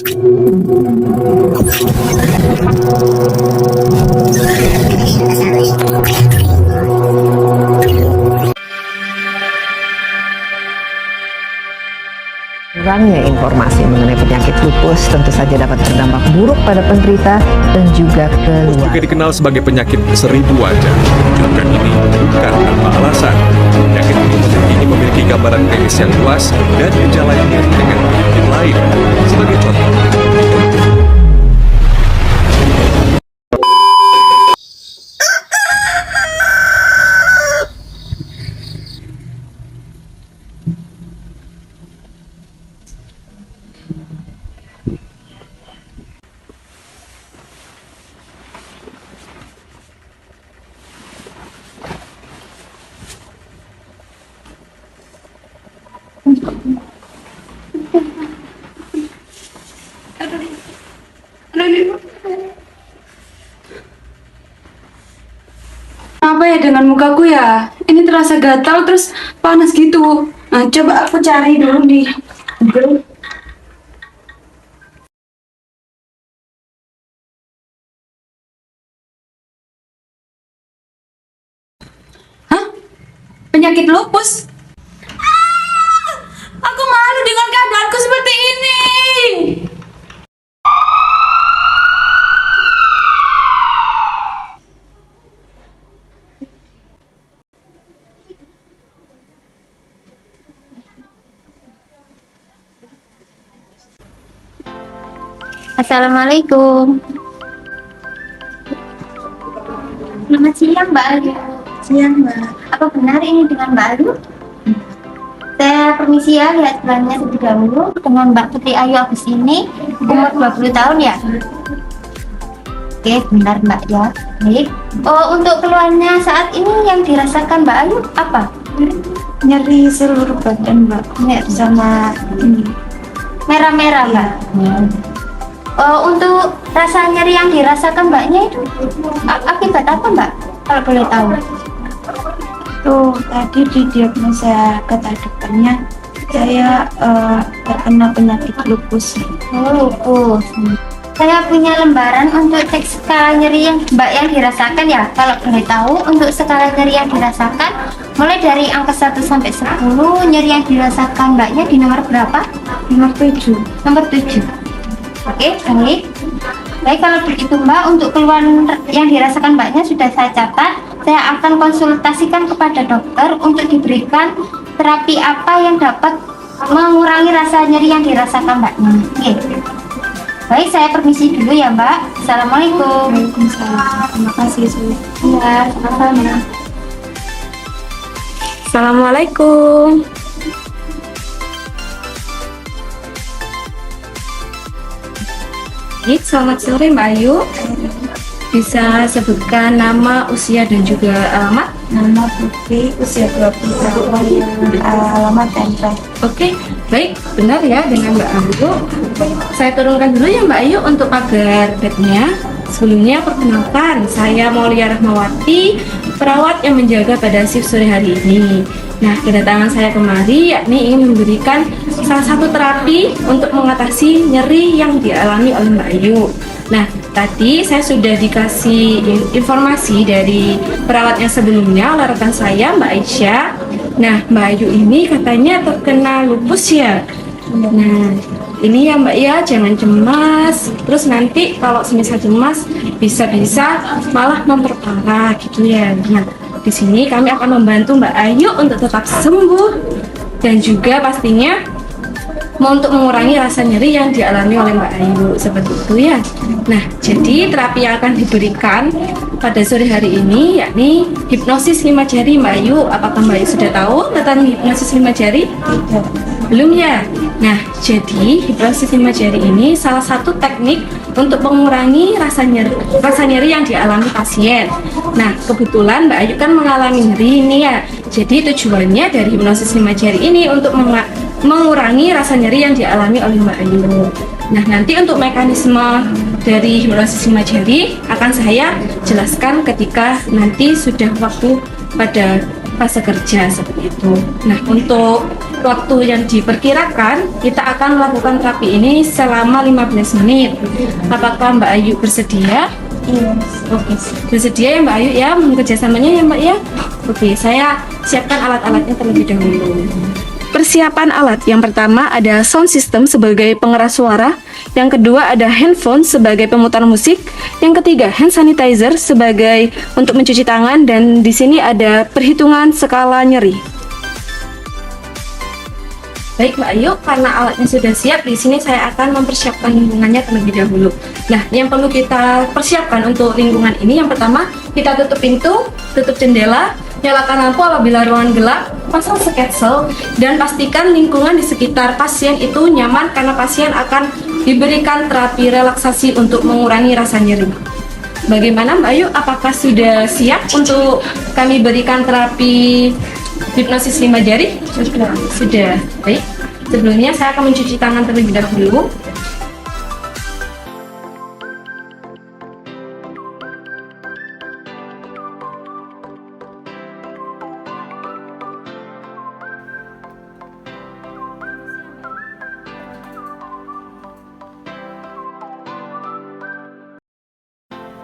Kurangnya informasi mengenai penyakit lupus tentu saja dapat berdampak buruk pada penderita dan juga keluarga. Juga dikenal sebagai penyakit seribu wajah. Julukan ini bukan tanpa alasan. Penyakit ini memiliki gambaran klinis yang luas dan gejala yang mirip dengan penyakit lain. Sebagai contoh, apa ya dengan mukaku ya? Ini terasa gatal terus panas gitu. Nah, coba aku cari dulu di Google. Hah? Penyakit lupus? Aku malu dengan keadaanku seperti ini. Assalamualaikum. Selamat siang Mbak Ayu. Siang, Mbak. Apa benar ini dengan Mbak Ayu? Saya permisi ya, lihat sebelumnya terlebih dahulu dengan Mbak Putri Ayu Agustini, umur 20 tahun ya. Oke, benar Mbak ya. Baik. Oh, untuk keluhannya saat ini yang dirasakan Mbak Ayu apa? Nyeri seluruh badan, Mbak. Sama ini. Merah-merah Mbak. Oh, untuk rasa nyeri yang dirasakan Mbaknya itu akibat apa Mbak? Kalau boleh tahu. Tuh, tadi di diagnosa kata dokternya saya terkena penyakit lupus. Oh, lupus. Saya punya lembaran untuk cek skala nyeri yang Mbak yang dirasakan ya. Kalau boleh tahu, untuk skala nyeri yang dirasakan mulai dari angka 1 sampai 10, nyeri yang dirasakan Mbaknya di nomor berapa? Nomor 7. Nomor 7. Oke, baik. Baik, kalau begitu Mbak, untuk keluhan yang dirasakan Mbaknya sudah saya catat. Saya akan konsultasikan kepada dokter untuk diberikan terapi apa yang dapat mengurangi rasa nyeri yang dirasakan Mbaknya. Oke. Baik, saya permisi dulu ya Mbak. Assalamualaikum. Waalaikumsalam. Terima kasih. Ya, sama-sama. Assalamualaikum. Baik, selamat sore Mbak Ayu. Bisa sebutkan nama, usia, dan juga alamat? Nama Putri, usia 20 tahun, alamat Tantra. Oke, baik, benar ya dengan Mbak Ayu. Saya turunkan dulu ya Mbak Ayu untuk pagar bednya. Sebelumnya perkenalkan, saya Maulia Rahmawati, perawat yang menjaga pada shift sore hari ini. Nah, kedatangan saya kemari yakni ingin memberikan salah satu terapi untuk mengatasi nyeri yang dialami oleh Mbak Ayu. Nah, tadi saya sudah dikasih informasi dari perawatnya sebelumnya oleh rekan saya, Mbak Aisyah. Nah, Mbak Ayu ini katanya terkena lupus ya. Nah, ini ya Mbak ya, jangan cemas. Terus nanti kalau semisal cemas, bisa-bisa malah memperparah gitu ya. Nah, di sini kami akan membantu Mbak Ayu untuk tetap sembuh dan juga pastinya untuk mengurangi rasa nyeri yang dialami oleh Mbak Ayu seperti itu ya. Nah, jadi terapi yang akan diberikan pada sore hari ini yakni hipnosis 5 jari Mbak Ayu. Apakah Mbak Ayu sudah tahu tentang hipnosis 5 jari? Belum ya? Nah, jadi hipnosis 5 jari ini salah satu teknik untuk mengurangi rasa nyeri yang dialami pasien. Nah, kebetulan Mbak Ayu kan mengalami nyeri ini ya. Jadi tujuannya dari hipnosis 5 jari ini untuk mengurangi rasa nyeri yang dialami oleh Mbak Ayu. Nah, nanti untuk mekanisme dari hipnosis 5 jari akan saya jelaskan ketika nanti sudah waktu pada fase kerja seperti itu. Nah, untuk waktu yang diperkirakan, kita akan melakukan terapi ini selama 15 menit. Apakah Mbak Ayu bersedia? Iya. Oke, bersedia ya Mbak Ayu ya, kerjasamanya ya Mbak ya. Oke, saya siapkan alat-alatnya terlebih dahulu. Persiapan alat yang pertama ada sound system sebagai pengeras suara, yang kedua ada handphone sebagai pemutar musik, yang ketiga hand sanitizer sebagai untuk mencuci tangan, dan di sini ada perhitungan skala nyeri. Baik Mbak Ayu, karena alatnya sudah siap, di sini saya akan mempersiapkan lingkungannya terlebih dahulu. Nah, yang perlu kita persiapkan untuk lingkungan ini, yang pertama kita tutup pintu, tutup jendela, nyalakan lampu apabila ruangan gelap, pasang sketsel, dan pastikan lingkungan di sekitar pasien itu nyaman karena pasien akan diberikan terapi relaksasi untuk mengurangi rasa nyeri. Bagaimana Mbak Ayu, apakah sudah siap untuk kami berikan terapi hipnosis 5 jari? Sudah. Baik. Sebelumnya saya akan mencuci tangan terlebih dahulu.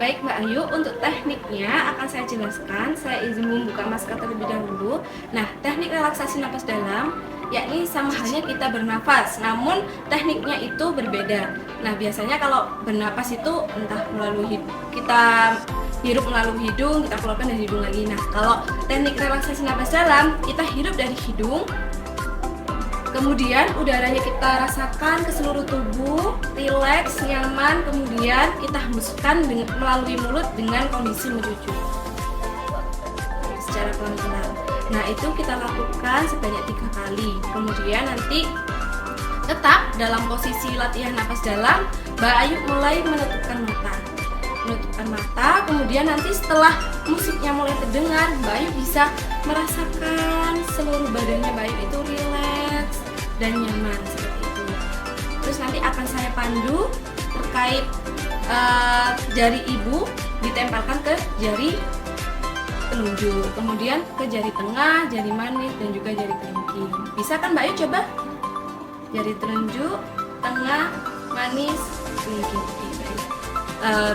Baik Mbak Ayu, untuk tekniknya akan saya jelaskan. Saya izin membuka masker terlebih dahulu. Nah, teknik relaksasi napas dalam yakni sama halnya kita bernafas, namun tekniknya itu berbeda. Nah, biasanya kalau bernapas itu entah melalui kita hirup melalui hidung, kita keluarkan dari hidung lagi. Nah, kalau teknik relaksasi napas dalam, kita hirup dari hidung, kemudian udaranya kita rasakan ke seluruh tubuh, rileks, nyaman, kemudian kita hembuskan melalui mulut dengan kondisi mencucu secara pelan-pelan. Nah, itu kita lakukan sebanyak 3 kali. Kemudian nanti tetap dalam posisi latihan napas dalam, Mbak Ayu mulai menutupkan mata, kemudian nanti setelah musiknya mulai terdengar, Mbak Ayu bisa merasakan seluruh badannya Mbak Ayu itu rileks dan nyaman seperti itu. Terus nanti akan saya pandu terkait jari ibu ditempelkan ke jari telunjuk, kemudian ke jari tengah, jari manis, dan juga jari kelingking. Bisa kan Mbak Ayu coba? Jari telunjuk, tengah, manis, kelingking.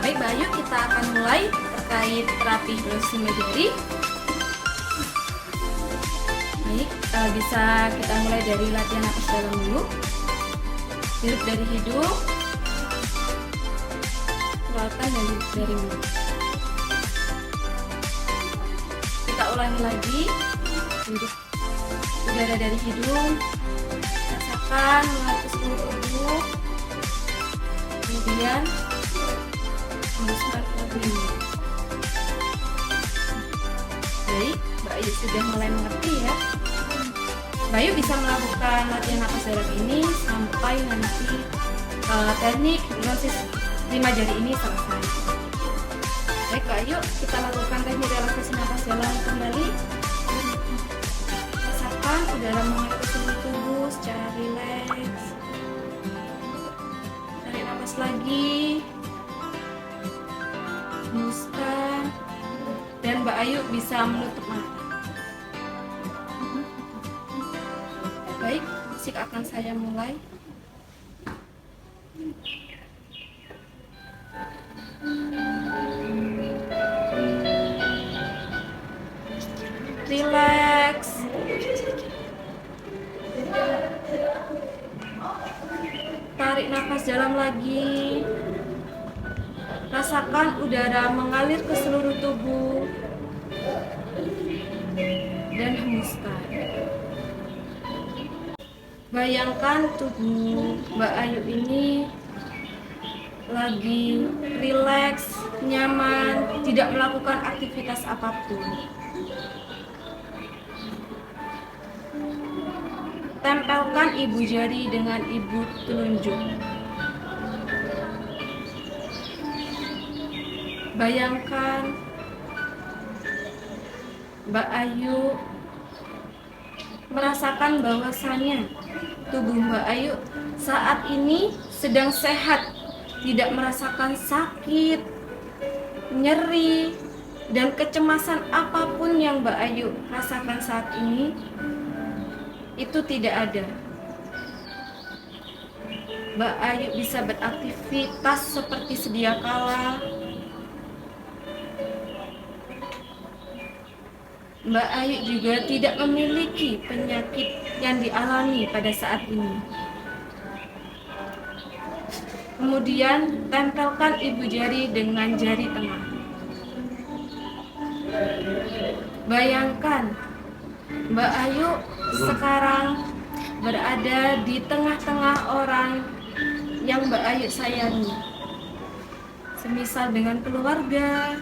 Baik Mbak Ayu, kita akan mulai terkait terapi hipnosis 5 jari. Baik, bisa kita mulai dari latihan napas dalam dulu. Hirup dari hidung, keluarkan dari mulut. Kita ulangi lagi. Hirup udara dari hidung, rasakan mengalir ke seluruh tubuh, kemudian hembuskan melalui mulut. Baik, Mbak Ayu sudah mulai mengerti ya. Mbak Ayu bisa melakukan latihan napas dalam ini sampai nanti teknik hipnosis 5 jari ini selesai. Baik Mbak Ayu, kita lakukan teknik relaksasi napas dalam kembali. Rasakan udara mengalir ke seluruh tubuh secara rileks. Tarik napas lagi, hembuskan, dan Mbak Ayu bisa menutup mata. Baik, musik akan saya mulai. Relax. Tarik nafas dalam lagi. Rasakan udara mengalir ke seluruh tubuh dan hembuskan. Bayangkan tubuh Mbak Ayu ini lagi rileks, nyaman, tidak melakukan aktivitas apapun. Tempelkan ibu jari dengan ibu telunjuk. Bayangkan Mbak Ayu merasakan bahwasannya tubuh Mbak Ayu saat ini sedang sehat, tidak merasakan sakit, nyeri, dan kecemasan apapun yang Mbak Ayu rasakan saat ini itu tidak ada. Mbak Ayu bisa beraktivitas seperti sedia kala. Mbak Ayu juga tidak memiliki penyakit yang dialami pada saat ini. Kemudian tempelkan ibu jari dengan jari tengah. Bayangkan Mbak Ayu sekarang berada di tengah-tengah orang yang Mbak Ayu sayangi. Semisal dengan keluarga,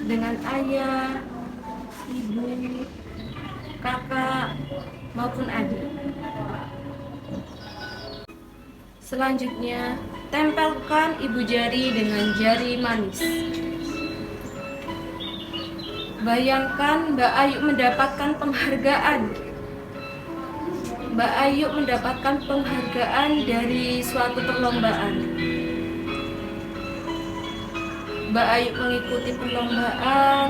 dengan ayah, ibu, kakak, maupun adik. Selanjutnya, tempelkan ibu jari dengan jari manis. Bayangkan Mbak Ayu mendapatkan penghargaan. Mbak Ayu mendapatkan penghargaan dari suatu perlombaan. Mbak Ayu mengikuti perlombaan.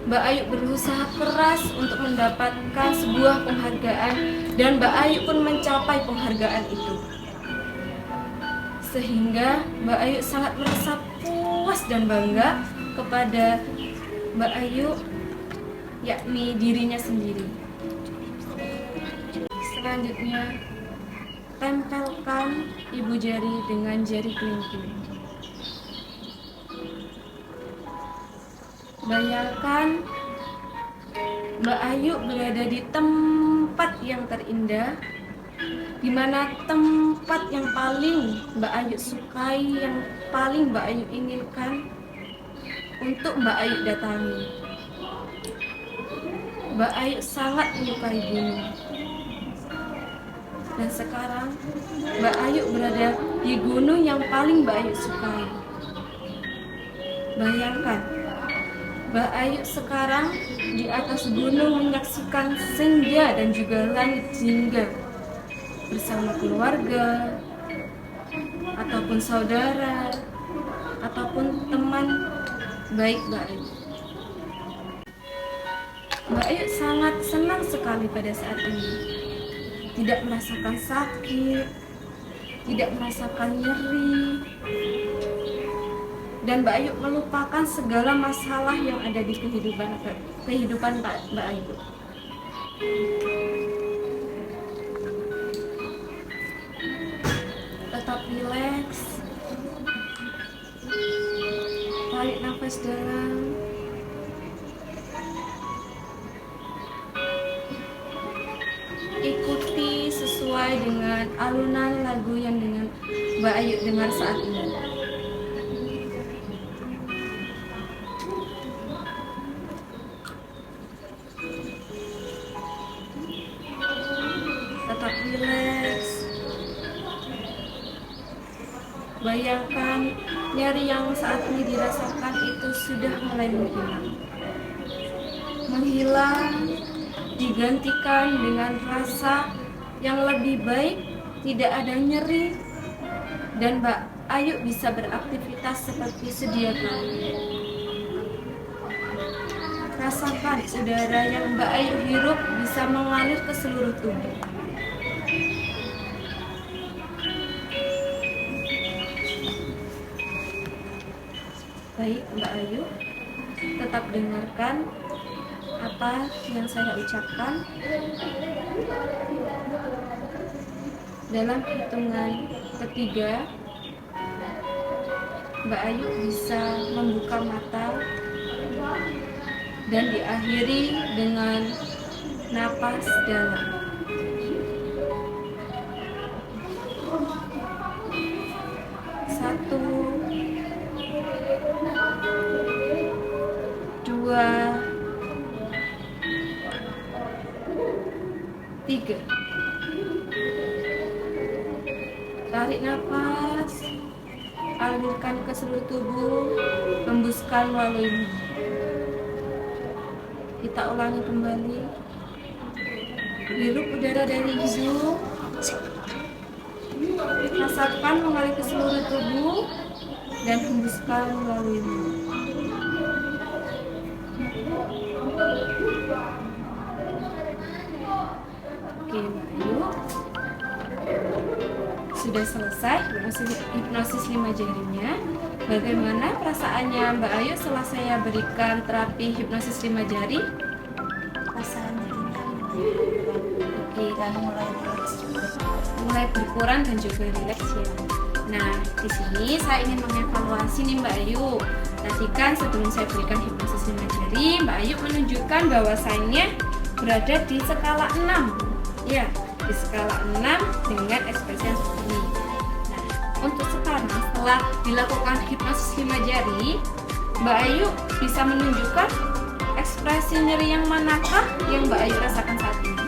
Mbak Ayu berusaha keras untuk mendapatkan sebuah penghargaan dan Mbak Ayu pun mencapai penghargaan itu. Sehingga Mbak Ayu sangat merasa puas dan bangga kepada Mbak Ayu, yakni dirinya sendiri. Selanjutnya, tempelkan ibu jari dengan jari kelingking. Bayangkan Mbak Ayu berada di tempat yang terindah, di mana tempat yang paling Mbak Ayu sukai, yang paling Mbak Ayu inginkan untuk Mbak Ayu datangi. Mbak Ayu sangat menyukai gunung. Dan sekarang Mbak Ayu berada di gunung yang paling Mbak Ayu sukai. Bayangkan Mbak Ayu sekarang di atas gunung menyaksikan senja dan juga langit jingga bersama keluarga, ataupun saudara, ataupun teman baik Mbak Ayu. Mbak Ayu sangat senang sekali pada saat ini. Tidak merasakan sakit, tidak merasakan nyeri, dan Mbak Ayu melupakan segala masalah yang ada di kehidupan Mbak Ayu. Tetap rileks, tarik nafas dalam, ikuti sesuai dengan alunan lagu yang dengan Mbak Ayu dengar saat ini. Tetap rileks. Bayangkan nyeri yang saat ini dirasakan itu sudah mulai menghilang, digantikan dengan rasa yang lebih baik, tidak ada nyeri, dan Mbak Ayu bisa beraktivitas seperti sedia kala. Rasakan udara yang Mbak Ayu hirup bisa mengalir ke seluruh tubuh. Baik Mbak Ayu, tetap dengarkan apa yang saya ucapkan. Dalam hitungan ketiga, Mbak Ayu bisa membuka mata dan diakhiri dengan napas dalam. 1, 2, 3. Tarik nafas, alirkan ke seluruh tubuh, hembuskan melalui mulut. Kita ulangi kembali. Hirup udara dari hidung, rasakan mengalir ke seluruh tubuh, dan hembuskan melalui mulut. Oke, Mbak Ayu. Sudah selesai hipnosis 5 jarinya. Bagaimana perasaannya Mbak Ayu setelah saya berikan terapi hipnosis 5 jari? Perasaan dirinya Oke, dan mulai rileks juga. mulai berkurang dan juga rileks ya. Nah, di sini saya ingin mengevaluasi nih Mbak Ayu. Tadi kan sebelum saya berikan hipnosis 5 jari, Mbak Ayu menunjukkan bahwasannya berada di skala 6. Ya, di skala 6 dengan ekspresi yang seperti ini. Nah, untuk sekarang setelah dilakukan hipnosis 5 jari, Mbak Ayu bisa menunjukkan ekspresi nyeri yang manakah yang Mbak Ayu rasakan saat ini?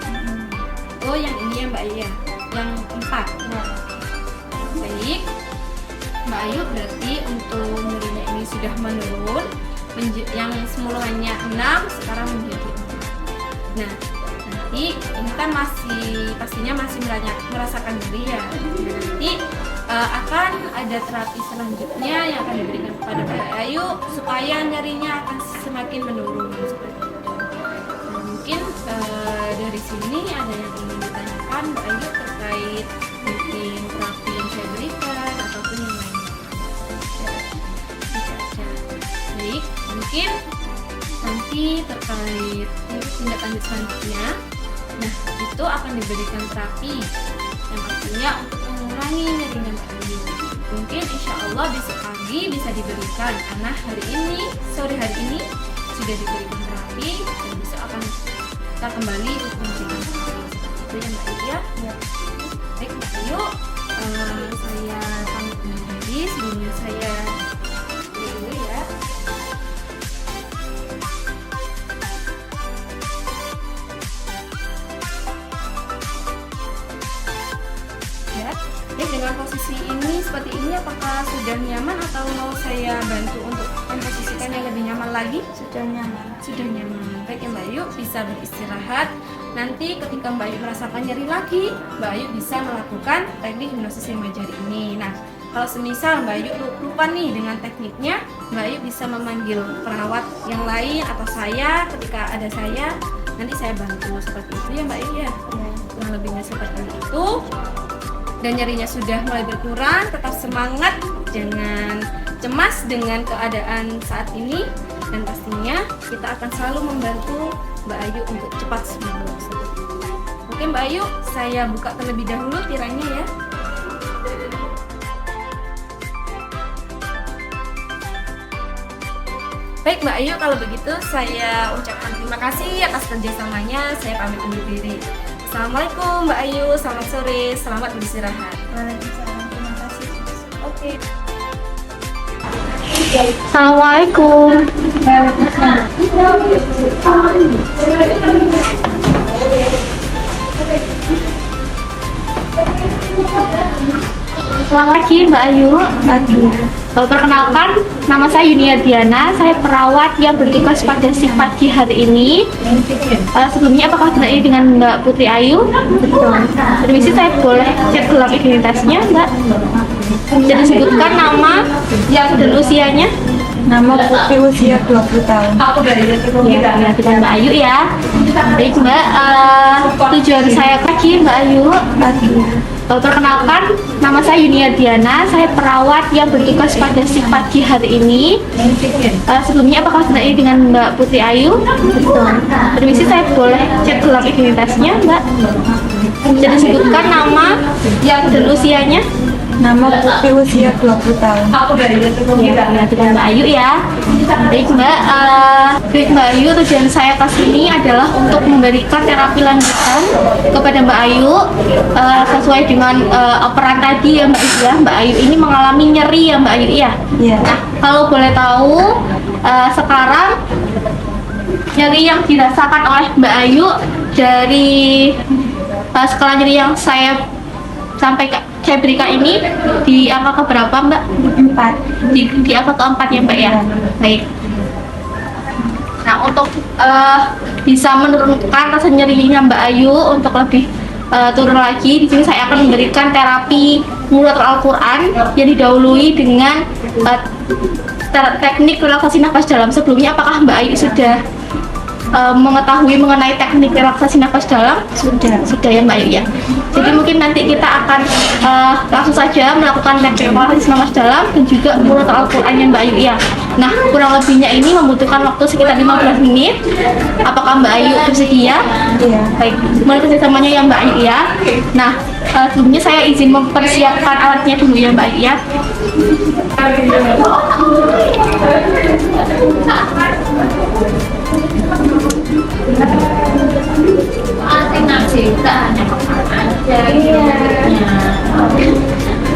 Oh, yang ini ya Mbak Ayu ya, yang 4. Baik, Mbak Ayu berarti untuk nyerinya ini sudah menurun, yang semulanya 6 sekarang menjadi 4. Nah, nanti ini kan pastinya masih merasakan nyeri ya. Nanti akan ada terapi selanjutnya yang akan diberikan kepada Mbak Ayu supaya nyerinya akan semakin menurun seperti itu. Nah, mungkin dari sini ada yang ingin ditanyakan Mbak Ayu terkait mungkin terapi yang saya berikan ataupun yang lainnya. Baik, mungkin nanti terkait tindak lanjut selanjutnya, nah itu akan diberikan terapi yang pastinya untuk mengurangi nyerinya Mbak Ayu. Mungkin insya Allah besok pagi bisa diberikan karena sore hari ini sudah diberikan terapi dan besok akan kita kembali untuk memberikan terapi seperti itu ya Mbak Ayu ya. Baik Mbak Ayu, saya pamit undur diri. Sebelumnya saya dulu ya. Ya, dengan posisi ini seperti ini apakah sudah nyaman atau mau saya bantu untuk memposisikan yang lebih nyaman lagi? Sudah nyaman. Sudah nyaman. Baik ya Mbak Ayu, bisa beristirahat. Nanti ketika Mbak Ayu merasakan nyeri lagi, Mbak Ayu bisa melakukan teknik hipnosis 5 jari ini. Nah, kalau semisal Mbak Ayu lupa nih dengan tekniknya, Mbak Ayu bisa memanggil perawat yang lain atau saya ketika ada saya, nanti saya bantu seperti itu ya Mbak Ayu ya. Kurang lebihnya seperti itu. Dan nyerinya sudah mulai berkurang, tetap semangat, jangan cemas dengan keadaan saat ini, dan pastinya kita akan selalu membantu Mbak Ayu untuk cepat sembuh. Oke Mbak Ayu, saya buka terlebih dahulu tirainya ya. Baik Mbak Ayu, kalau begitu saya ucapkan terima kasih atas kerjasamanya. Saya pamit undur diri. Assalamualaikum Mbak Ayu, selamat sore, selamat beristirahat. Waalaikumsalam, terima kasih. Oke. Assalamualaikum. Selamat pagi Mbak Ayu. Perkenalkan, nama saya Yunia Diana. Saya perawat yang bertugas pada shift pagi hari ini. Sebelumnya apakah benar ini dengan Mbak Putri Ayu? Betul. Permisi, saya boleh cek gelar identitasnya Mbak? Jadi sebutkan nama dan usianya. Nama Putri, usia 20 tahun. Ya, dengan Mbak Ayu ya. Baik Mbak, tujuan saya pagi Mbak Ayu. Perkenalkan, nama saya Yunia Diana. Saya perawat yang bertugas pada shift pagi hari ini. Sebelumnya apakah benar ini dengan Mbak Putri Ayu? Betul. Permisi, saya boleh cek gelar identitasnya Mbak? Jadi sebutkan nama dan usianya. Nama Putri, usia 20 tahun. Ya, dengan Mbak Ayu ya. Baik Mbak Ayu, tujuan saya ke sini adalah untuk memberikan terapi lanjutan kepada Mbak Ayu sesuai dengan operan tadi ya Mbak Ayu ya. Mbak Ayu ini mengalami nyeri ya Mbak Ayu ya. Iya. Nah, kalau boleh tahu sekarang nyeri yang dirasakan oleh Mbak Ayu dari skala nyeri yang saya berikan ini di angka keberapa Mbak? 4. Di angka keempat ya Mbak ya. Baik. Nah, untuk bisa menurunkan rasa nyerinya Mbak Ayu untuk lebih turun lagi, di sini saya akan memberikan terapi Mulatul Al-Quran yang didahului dengan teknik relaksasi nafas dalam. Sebelumnya apakah Mbak Ayu sudah mengetahui mengenai teknik relaksasi nafas dalam? Sudah ya Mbak Ayu ya. Jadi mungkin nanti kita akan langsung saja melakukan teknik relaksasi nafas dalam dan juga mulut Al-Quran ya Mbak Ayu ya. Nah, kurang lebihnya ini membutuhkan waktu sekitar 15 menit. Apakah Mbak Ayu bersedia? Iya. Baik, mulai kerjasamanya ya Mbak Ayu ya. Nah, sebelumnya saya izin mempersiapkan alatnya dulu ya Mbak Ayu ya.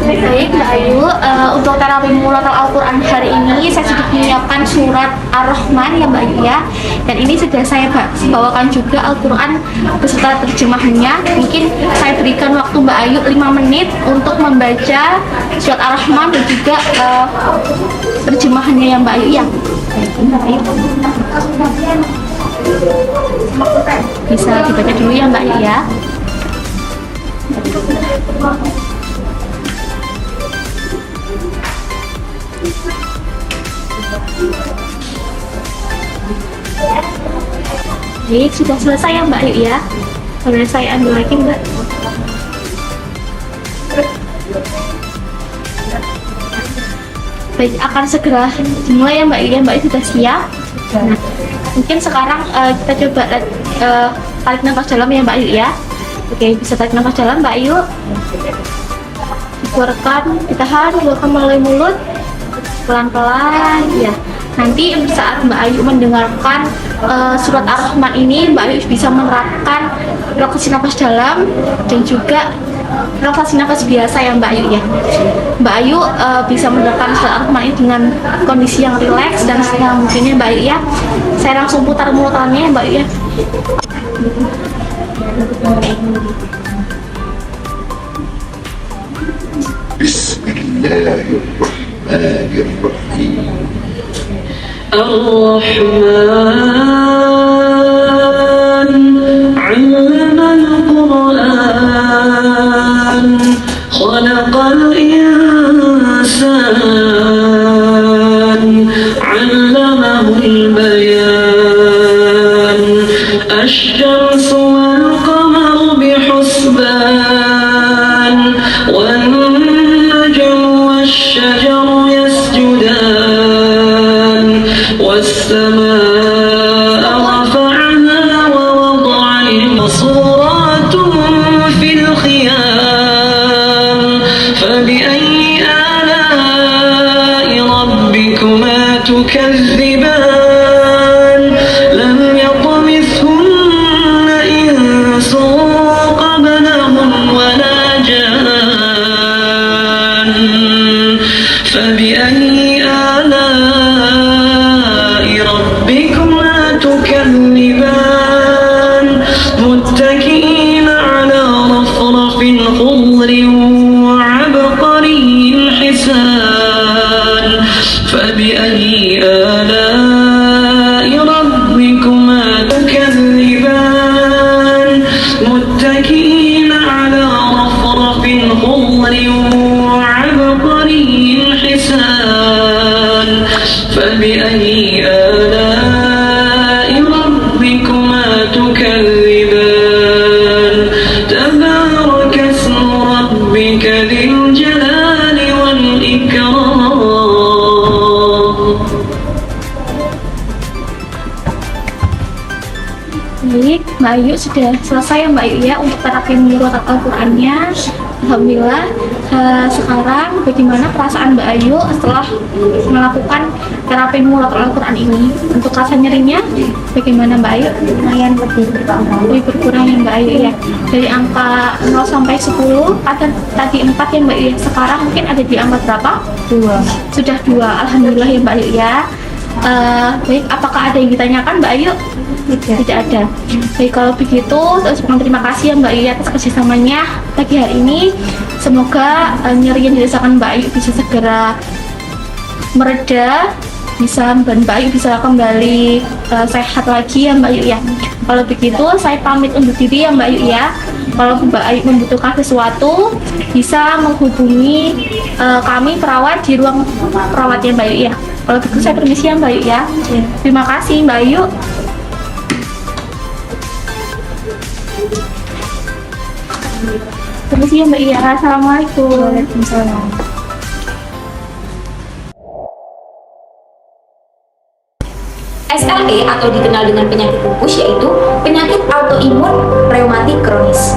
Baik Mbak Ayu, untuk terapi murotal Al-Quran hari ini saya sudah menyiapkan surat Ar-Rahman ya Mbak Ayu ya. Dan ini sudah saya bawakan juga Al-Quran beserta terjemahannya. Mungkin saya berikan waktu Mbak Ayu 5 menit untuk membaca surat Ar-Rahman dan juga terjemahannya ya Mbak Ayu ya. Bisa dibaca dulu ya Mbak Ayu ya. Baik, sudah selesai ya Mbak Ayu ya. Boleh saya ambil lagi Mbak. Baik, akan segera dimulai ya Mbak Ayu ya. Mbak Ayu sudah siap? Nah, mungkin sekarang kita coba tarik nafas dalam ya Mbak Ayu ya. Oke, bisa tarik nafas dalam Mbak Ayu. Dikeluarkan, ditahan, keluarkan melalui mulut. Pelan-pelan ya. Nanti saat Mbak Ayu mendengarkan surat Ar-Rahman ini, Mbak Ayu bisa menerapkan relaksasi nafas dalam dan juga relaksasi nafas biasa ya Mbak Ayu ya. Mbak Ayu bisa menerapkan surat Ar-Rahman ini dengan kondisi yang rileks dan senang mungkinnya Mbak Ayu ya. Saya langsung putar mulutannya Mbak Ayu ya. Bismillahirrahmanirrahim. Ar-Rahman 'allama al-Qur'an khalaqal insan 'allamahul bayan asy-syamsu wal qamaru bihusban wan najmu wash-shajaru yasjudan والسماء رفعها ووضع المصورات في الخيام فبأي آلاء ربكما تكذبان لم يطمثهن إنس قبلهم ولا جان فبأي ربكما تكذبان متكئين على رفرف خضر وعبقري حسان فبأي آلاء ربكما تكذبان متكئين على رفرف خضر وعبقري حسان فبأي آلاء ربكما تكذبان تبارك اسم ربك ذي الجلال والإكرام. Baik, Mbak Ayu sudah selesai ya Mbak Ayu ya untuk terapi murotal Al-Qurannya. Alhamdulillah. Sekarang bagaimana perasaan Mbak Ayu setelah melakukan terapi murotal Al-Quran ini? Untuk rasa nyerinya bagaimana Mbak Ayu? Lumayan Lebih berkurang ya Mbak Ayu ya. Dari angka 0 sampai 10 ada tadi 4 ya Mbak Ayu ya. Sekarang mungkin ada di angka berapa? 2. Sudah 2. Alhamdulillah ya Mbak Ayu ya. Baik, apakah ada yang ditanyakan Mbak Ayu? Tidak ada. Baik, kalau begitu terima kasih ya Mbak Ayu atas kerjasamanya pagi hari ini. Semoga nyeri yang dirasakan Mbak Ayu bisa segera mereda, dan Mbak Ayu bisa kembali sehat lagi ya Mbak Ayu ya. Kalau begitu saya pamit undur diri ya Mbak Ayu ya. Kalau Mbak Ayu membutuhkan sesuatu bisa menghubungi kami perawat di ruang perawatnya Mbak Ayu ya. Kalau begitu saya permisi ya Mbak Ayu ya. Terima kasih Mbak Ayu. Permisi ya Mbak Iya. Assalamualaikum. Waalaikumsalam. SLE atau dikenal dengan penyakit lupus yaitu penyakit autoimun reumatik kronis.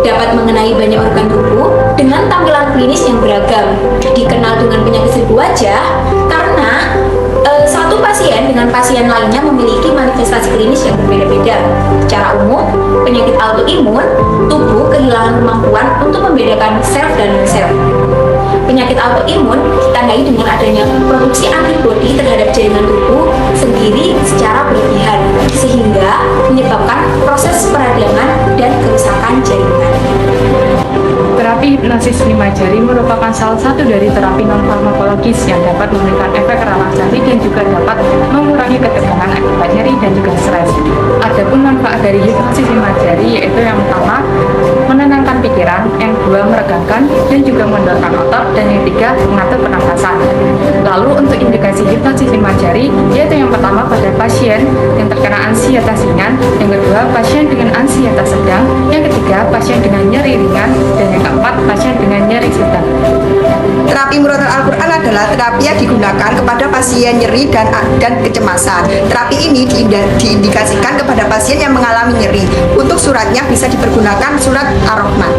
Dapat mengenai banyak organ tubuh dengan tampilan klinis yang beragam. Dikenal dengan penyakit seribu wajah karena satu pasien dengan pasien lainnya memiliki manifestasi klinis yang berbeda-beda. Secara umum, penyakit autoimun, tubuh kehilangan kemampuan untuk membedakan self dan non-self. Penyakit autoimun ditandai dengan adanya produksi antibodi terhadap jaringan tubuh sendiri secara berlebihan, sehingga menyebabkan proses peradangan dan kerusakan jaringan. Terapi hipnosis 5 jari merupakan salah satu dari terapi non-farmakologis yang dapat memberikan efek relaksasi dan juga dapat mengurangi ketegangan akibat nyeri dan juga stres. Adapun manfaat dari hipnosis 5 jari yaitu yang pertama, menenangkan pikiran, yang kedua meregangkan dan juga mendorong otot, dan yang ketiga mengatur pernafasan. Lalu untuk indikasi hipnosis 5 jari yaitu yang pertama pada pasien yang terkena ansietas ringan, yang kedua pasien dengan ansietas sedang, yang ketiga pasien dengan nyeri ringan, dan yang keempat pasien dengan nyeri sedang. Terapi murotal Al-Quran adalah terapi yang digunakan kepada pasien nyeri dan kecemasan. Terapi ini diindikasikan kepada pasien yang mengalami nyeri. Untuk suratnya bisa dipergunakan surat Ar-Rahman.